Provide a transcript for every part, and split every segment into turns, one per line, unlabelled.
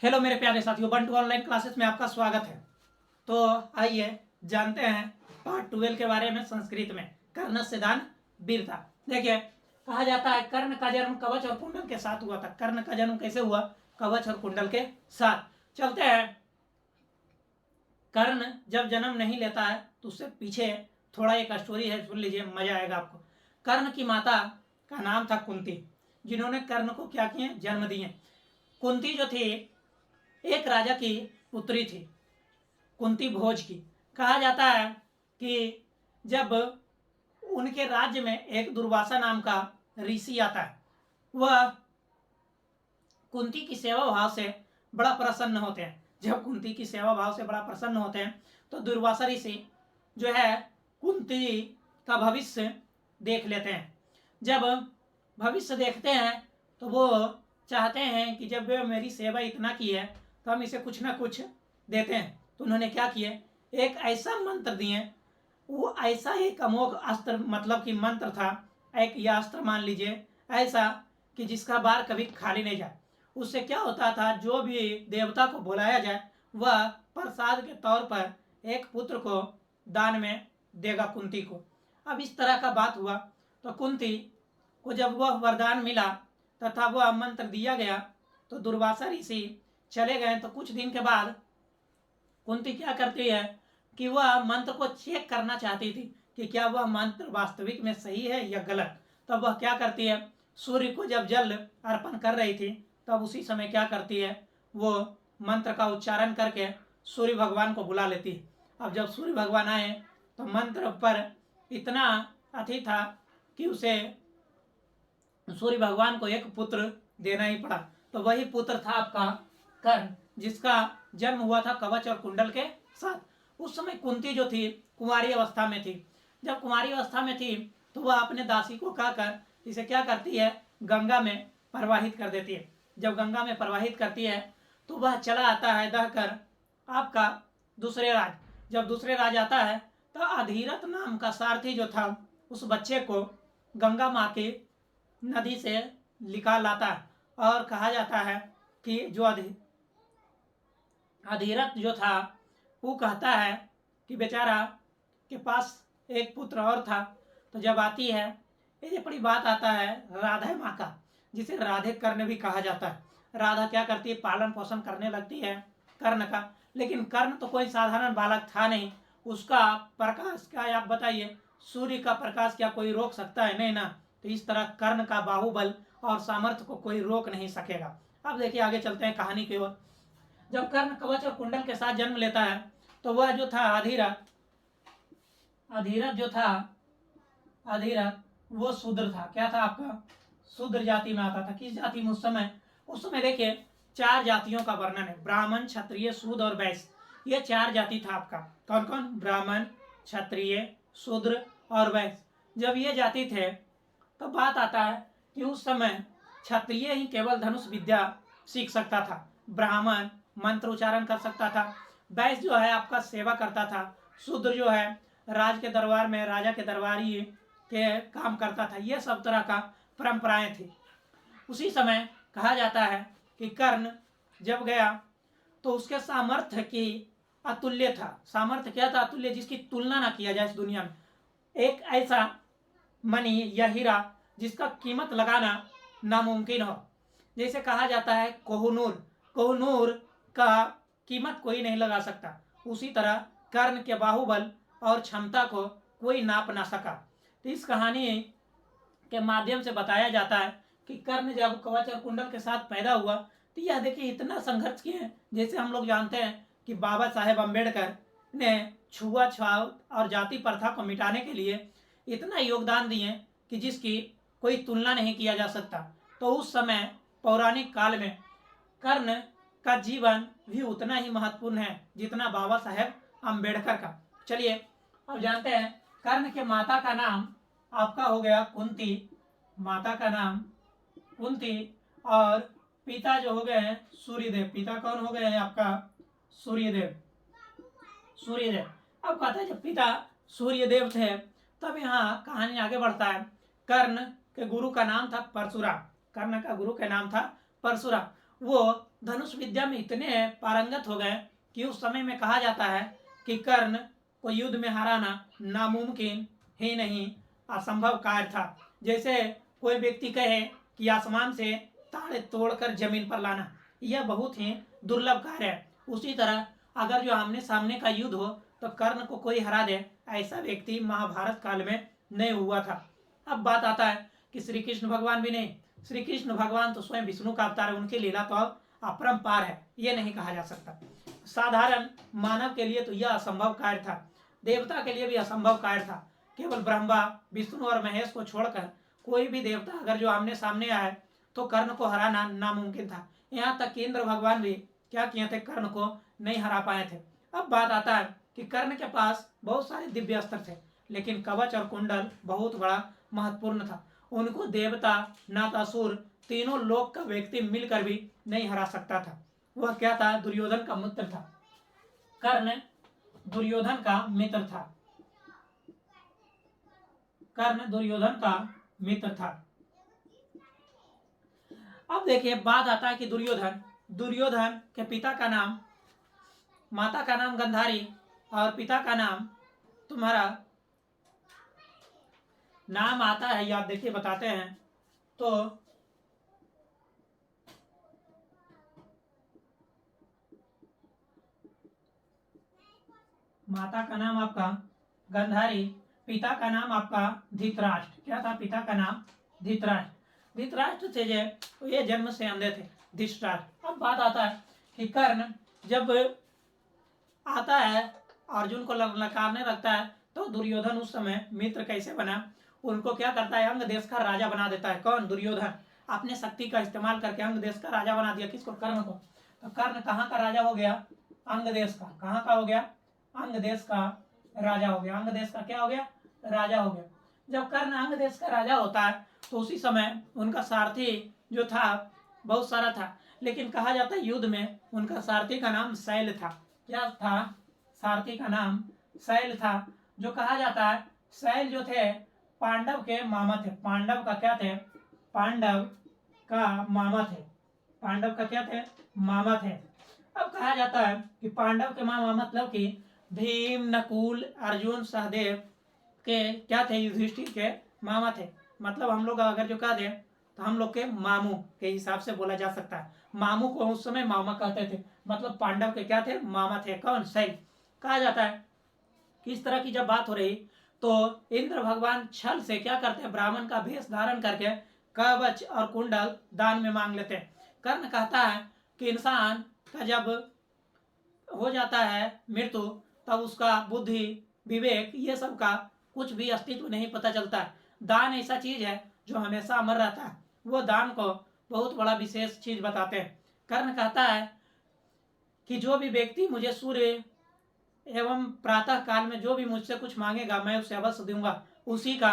Hello मेरे प्यारे साथियों, बंटू ऑनलाइन क्लासेस में आपका स्वागत है। तो आइए जानते हैं पार्ट 12 के बारे में। संस्कृत में कर्ण से दान वीरता। देखिए, कहा जाता है कर्ण का जन्म कवच और कुंडल के साथ हुआ था। कर्ण का जन्म कैसे हुआ? कवच और कुंडल के साथ। चलते हैं। कर्ण जब जन्म नहीं लेता है तो उससे पीछे थोड़ा एक स्टोरी है, सुन लीजिए, मजा आएगा आपको। कर्ण की माता का नाम था कुंती, जिन्होंने कर्ण को क्या किए? जन्म दिए। कुंती जो थी एक राजा की पुत्री थी, कुंती भोज की। कहा जाता है कि जब उनके राज्य में एक दुर्वासा नाम का ऋषि आता है, वह कुंती की सेवा भाव से बड़ा प्रसन्न होते हैं। जब कुंती की सेवा भाव से बड़ा प्रसन्न होते हैं तो दुर्वासा ऋषि जो है कुंती का भविष्य देख लेते हैं। जब भविष्य देखते हैं तो वो चाहते हैं कि जब वे मेरी सेवा इतना की है तो हम इसे कुछ ना कुछ देते हैं। तो उन्होंने क्या किए? एक ऐसा मंत्र दिए, वो ऐसा एक अमोघ अस्त्र, मतलब कि मंत्र था, एक यह अस्त्र मान लीजिए, ऐसा कि जिसका बार कभी खाली नहीं जाए। उससे क्या होता था, जो भी देवता को बुलाया जाए वह प्रसाद के तौर पर एक पुत्र को दान में देगा कुंती को। अब इस तरह का बात हुआ तो कुंती को जब वह वरदान मिला तथा वह मंत्र दिया गया तो दुर्वासा ऋषि चले गए। तो कुछ दिन के बाद कुंती क्या करती है कि वह मंत्र को चेक करना चाहती थी कि क्या वह मंत्र वास्तविक में सही है या गलत। तब वह क्या करती है, सूर्य को जब जल अर्पण कर रही थी तब उसी समय क्या करती है, वो मंत्र का उच्चारण करके सूर्य भगवान को बुला लेती है। अब जब सूर्य भगवान आए तो मंत्र पर इतना अति था कि उसे सूर्य भगवान को एक पुत्र देना ही पड़ा। तो वही पुत्र था आपका कर्ण, जिसका जन्म हुआ था कवच और कुंडल के साथ। उस समय कुंती जो थी कुंवारी अवस्था में थी। जब कुंवारी अवस्था में थी तो वह अपने दासी को कहकर इसे क्या करती है, गंगा में प्रवाहित कर देती है। जब गंगा में प्रवाहित करती है तो वह चला आता है दहकर आपका दूसरे राज। जब दूसरे राज आता है तो अधीरथ नाम का सारथी जो था उस बच्चे को गंगा माँ के नदी से निकाल लाता है। और कहा जाता है कि जो अधीरथ जो था वो कहता है कि बेचारा के पास एक पुत्र और था। तो जब आती है, ये बड़ी बात आता है राधा माँ का, जिसे राधे कर्ण भी कहा जाता है। राधा क्या करती है, पालन पोषण करने लगती है कर्ण का। लेकिन कर्ण तो कोई साधारण बालक था नहीं। उसका प्रकाश का आप बताइए, सूर्य का प्रकाश क्या कोई रोक सकता है? नहीं ना। तो इस तरह कर्ण का बाहुबल और सामर्थ्य को कोई रोक नहीं सकेगा। अब देखिए आगे चलते हैं कहानी की ओर। जब कर्ण कवच और कुंडल के साथ जन्म लेता है तो वह जो था अधीरथ जो था अधीरथ वो शूद्र था। क्या था आपका? शूद्र जाति में आता था। किस जाति में? उस समय देखिए 4 जातियों का वर्णन है, ब्राह्मण, क्षत्रिय, शूद्र और वैश्य। ये 4 जाति था आपका। कौन कौन? ब्राह्मण, क्षत्रिय, शूद्र और वैश्य। जब ये जाति थे तो बात आता है कि उस समय क्षत्रिय ही केवल धनुष विद्या सीख सकता था, ब्राह्मण मंत्र उच्चारण कर सकता था, वैश्य जो है आपका सेवा करता था, शूद्र जो है राज के दरबार में राजा के दरबारी के काम करता था। ये सब तरह का परंपराएं थी। उसी समय कहा जाता है कि कर्ण जब गया तो उसके सामर्थ्य की अतुल्य था। सामर्थ्य क्या था? अतुल्य, जिसकी तुलना ना किया जाए इस दुनिया में। एक ऐसा मणि या हीरा जिसका कीमत लगाना नामुमकिन हो। जैसे कहा जाता है कोहनूर, कोहनूर का कीमत कोई नहीं लगा सकता, उसी तरह कर्ण के बाहुबल और क्षमता को कोई नाप ना सका। तो इस कहानी के माध्यम से बताया जाता है कि कर्ण जब कवच और कुंडल के साथ पैदा हुआ तो यह देखिए इतना संघर्ष किए हैं। जैसे हम लोग जानते हैं कि बाबा साहेब अम्बेडकर ने छुआछूत और जाति प्रथा को मिटाने के लिए इतना योगदान दिए कि जिसकी कोई तुलना नहीं किया जा सकता। तो उस समय पौराणिक काल में कर्ण का जीवन भी उतना ही महत्वपूर्ण है जितना बाबा साहेब अम्बेडकर का। चलिए अब जानते हैं कर्ण के माता का नाम आपका हो गया कुंती, माता का नाम कुंती, और पिता जो हो गए हैं सूर्यदेव। पिता कौन हो गए हैं आपका? सूर्यदेव। अब कहता है जब पिता सूर्यदेव थे तब यहाँ कहानी आगे बढ़ता है। कर्ण के गुरु का नाम था परशुराम। कर्ण का गुरु का नाम था परशुराम। वो धनुष विद्या में इतने पारंगत हो गए कि उस समय में कहा जाता है कि कर्ण को युद्ध में हराना नामुमकिन ही नहीं, असंभव कार्य था। जैसे कोई व्यक्ति कहे कि आसमान से तारे तोड़कर जमीन पर लाना, यह बहुत ही दुर्लभ कार्य है। उसी तरह अगर जो आमने सामने का युद्ध हो तो कर्ण को कोई हरा दे, ऐसा व्यक्ति महाभारत काल में नहीं हुआ था। अब बात आता है कि श्री कृष्ण भगवान भी नहीं, श्री कृष्ण भगवान तो स्वयं विष्णु का अवतार है, उनकी लीला तो अपरंपार है, ये नहीं कहा जा सकता। साधारण मानव के लिए तो यह असंभव कार्य था, देवता के लिए भी असंभव कार्य था। केवल ब्रह्मा, विष्णु और महेश को छोड़कर कोई भी देवता अगर जो आमने सामने आए तो कर्ण को हराना नामुमकिन था। यहाँ तक कि इंद्र भगवान भी क्या किए थे, कर्ण को नहीं हरा पाए थे। अब बात आता है कि कर्ण के पास बहुत सारे दिव्य अस्त्र थे, लेकिन कवच और कुंडल बहुत बड़ा महत्वपूर्ण था। उनको देवता, नातासुर, तीनों लोक का व्यक्ति मिलकर भी नहीं हरा सकता था। वह क्या था? दुर्योधन का मित्र था। कर्ण दुर्योधन का मित्र था। कर्ण दुर्योधन का मित्र था। अब देखिए बात आता है कि दुर्योधन के पिता का नाम, माता का नाम गंधारी और पिता का नाम तुम्हारा नाम आता है, याद देखिए बताते हैं। तो माता का नाम आपका गंधारी, पिता का नाम आपका धृतराष्ट्र। क्या था पिता का नाम? धृतराष्ट्र। धृतराष्ट्र थे जो ये जन्म से अंधे थे, धृतराष्ट्र। अब बात आता है कि कर्ण जब आता है अर्जुन को ललकारने लगता है तो दुर्योधन उस समय मित्र कैसे बना? उनको क्या करता है? अंग देश का राजा बना देता है। कौन? दुर्योधन। अपने शक्ति का इस्तेमाल करके अंग देश का राजा बना दिया। किसको? कर्ण को। तो कर्ण कहाँ का राजा हो गया? अंग देश का। कहाँ का हो गया? अंग देश का राजा हो गया। अंग देश का क्या हो गया? राजा हो गया। जब कर्ण अंग देश का राजा होता है तो उसी समय उनका सारथी जो था बहुत सारा था, लेकिन कहा जाता है युद्ध में उनका सारथी का नाम शैल था। क्या था? सारथी का नाम शैल था। जो कहा जाता है शैल जो थे पांडव के मामा थे। पांडव का क्या थे? पांडव का मामा थे। पांडव का क्या थे? मामा थे। अब कहा जाता है कि पांडव के मामा मतलब कि भीम, नकुल, अर्जुन, सहदेव के क्या थे? युधिष्ठिर के मामा थे। मतलब हम लोग अगर जो कह दें तो हम लोग के मामू के हिसाब से बोला जा सकता है। मामू को उस समय मामा कहते थे, मतलब पांडव के क्या थे? मामा थे। कौन? शैल। कहा जाता है कि इस तरह की जब बात हो रही तो इंद्र भगवान छल से क्या करते हैं? ब्राह्मण का भेष धारण करके कवच और कुंडल दान में मांग लेते हैं। कर्ण कहता है कि इंसान का जब हो जाता है मृत्यु तब उसका बुद्धि, विवेक, ये सब का कुछ भी अस्तित्व नहीं पता चलता है। दान ऐसा चीज है जो हमेशा अमर रहता है। वो दान को बहुत बड़ा विशेष चीज बताते हैं। कर्ण कहता है कि जो भी व्यक्ति मुझे सूर्य एवं प्रातः काल में जो भी मुझसे कुछ मांगेगा मैं उसे अवश्य दूंगा। उसी का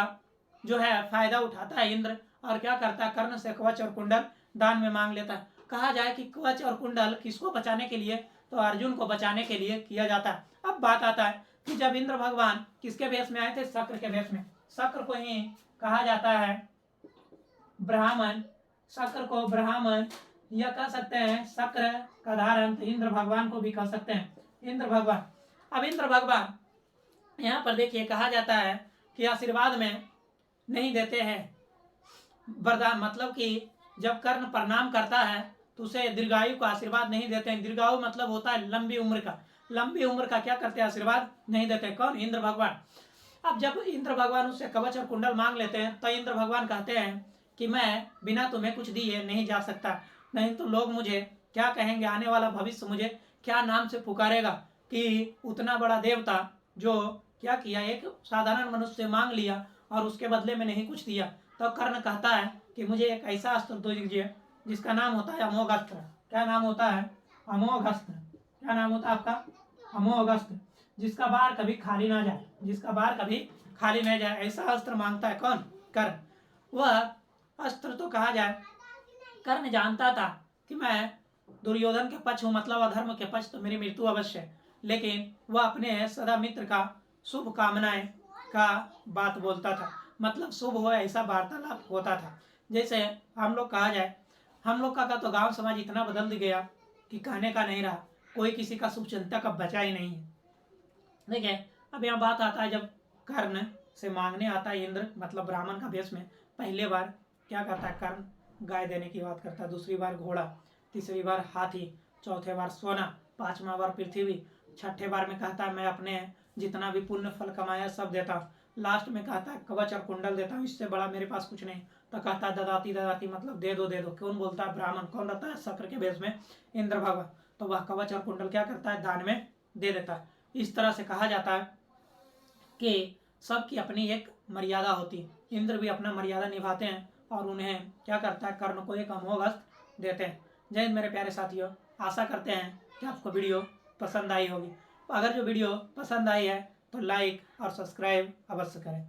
जो है फायदा उठाता है इंद्र और क्या करता है? कर्ण से कवच और कुंडल दान में मांग लेता है। कहा जाए कि कवच और कुंडल किसको बचाने के लिए? तो अर्जुन को बचाने के लिए किया जाता है। अब बात आता है कि जब इंद्र भगवान किसके वेश में आए थे? शक्र के वेश में। शक्र को ही कहा जाता है ब्राह्मण। शक्र को ब्राह्मण या कह सकते हैं शक्र का धारण, तो इंद्र भगवान को भी कह सकते हैं इंद्र भगवान। अब इंद्र भगवान यहाँ पर देखिए कहा जाता है कि आशीर्वाद में नहीं देते हैं वरदान, मतलब कि जब कर्ण प्रणाम करता है तो उसे दीर्घायु का आशीर्वाद नहीं देते हैं। दीर्घायु मतलब होता है लंबी उम्र का। लंबी उम्र का क्या करते हैं? आशीर्वाद नहीं देते। कौन? इंद्र भगवान। अब जब इंद्र भगवान उससे कवच और कुंडल मांग लेते हैं तो इंद्र भगवान कहते हैं कि मैं बिना तुम्हें कुछ दिए नहीं जा सकता, नहीं तो लोग मुझे क्या कहेंगे? आने वाला भविष्य मुझे क्या नाम से पुकारेगा कि उतना बड़ा देवता जो क्या किया? एक साधारण मनुष्य से मांग लिया और उसके बदले में नहीं कुछ दिया। तो कर्ण कहता है कि मुझे एक ऐसा अस्त्र दो दीजिए जिसका नाम होता है अमोघ अस्त्र। क्या नाम होता है? अमोघ अस्त्र। क्या नाम होता है आपका? अमोघ अस्त्र। जिसका बार कभी खाली ना जाए, जिसका बार कभी खाली नहीं जाए, ऐसा अस्त्र मांगता है। कौन? कर्ण। वह अस्त्र तो कहा जाए कर्ण जानता था कि मैं दुर्योधन के पक्ष हूँ, मतलब अधर्म के पक्ष, तो मेरी मृत्यु अवश्य है, लेकिन वह अपने सदा मित्र का शुभ कामनाएं का बात बोलता था, मतलब शुभ हो ऐसा वार्तालाप होता था। जैसे हम लोग कहा जाए हम लोग का तो गांव समाज इतना बदल गया कि कहने का नहीं रहा, कोई किसी का शुभ चिंतक का बचा ही नहीं है। देखिए अब यहाँ बात आता है, जब कर्ण से मांगने आता है इंद्र, मतलब ब्राह्मण का वेश में, पहले बार क्या करता है कर्ण, गाय देने की बात करता है, दूसरी बार घोड़ा, तीसरी बार हाथी, चौथे बार सोना, पांचवा बार पृथ्वी, छठे बार में कहता है मैं अपने जितना भी पुण्य फल कमाया सब देता हूँ, लास्ट में कहता है कवच और कुंडल देता हूँ, इससे बड़ा मेरे पास कुछ नहीं। तो कहता है ददाती ददाती, मतलब दे दो दे दो। कौन बोलता है? ब्राह्मण। कौन रहता है? शक्र के वेश में इंद्र भगवान। तो वह कवच और कुंडल क्या करता है? दान में दे देता है। इस तरह से कहा जाता है कि सबकी अपनी एक मर्यादा होती है। इंद्र भी अपना मर्यादा निभाते हैं और उन्हें क्या करता है, कर्ण को एक अमोघ देते हैं। जय हिंद मेरे प्यारे साथियों, आशा करते हैं कि आपको वीडियो पसंद आई होगी। अगर जो वीडियो पसंद आई है तो लाइक और सब्सक्राइब अवश्य करें।